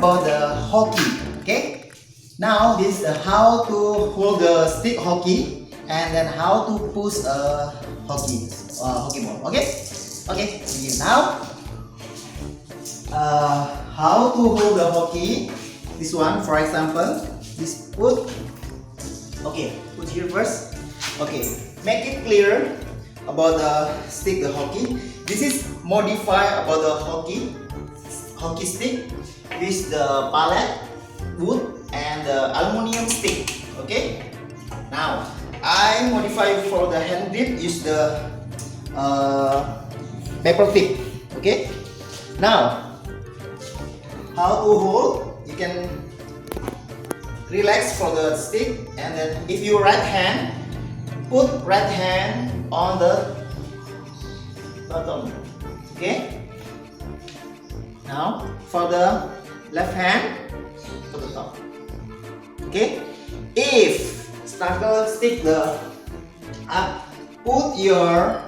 about the hockey. Okay. Now this is how to hold the stick hockey and then how to push a hockey ball. Okay. Okay. Begin now. How to hold the hockey? This one, for example, this put. Okay, put here first. Okay, make it clear about the stick, the hockey. This is modify about the hockey stick with the pallet, wood, and the aluminum stick. Okay. Now I modify for the hand grip. Use the paper tip. Okay. Now how to hold? You can relax for the stick, and then if you right hand, put right hand on the bottom. Okay. Now for the left hand to the top. Okay. If struggle stick the up, put your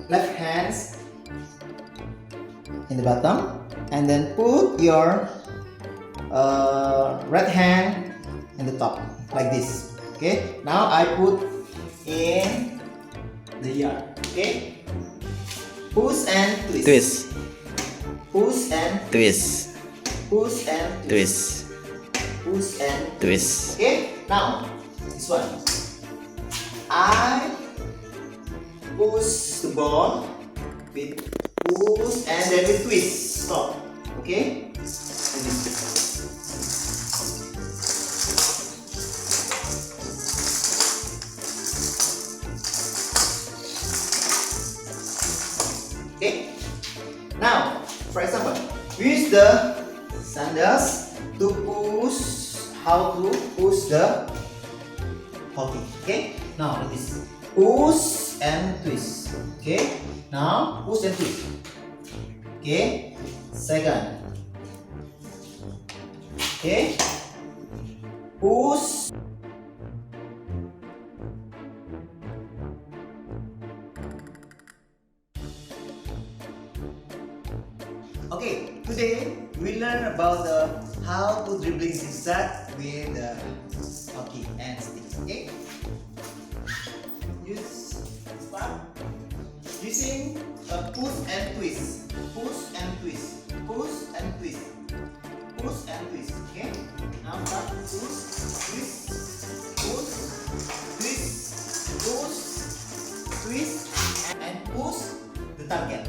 left hands in the bottom, and then put your right hand in the top like this. Okay. Now I put in the yard. Okay. Push and twist. Twist. Push and Twist. push and twist. Twist. Push and Twist. okay. Now this one. I push the ball with push and then with twist. Stop. Okay. Okay. Now, for example, use the sandals to push. How to push the hockey? Okay. Now like this. Push and twist. Okay. Now push and twist. Okay. Second. Okay. Push. Okay, today we learn about how to dribbling zigzag with the hockey and stick. Okay, start using push and twist, push and twist, push and twist, push and twist. Okay, now start push, twist, push, twist, push, twist, and push the target.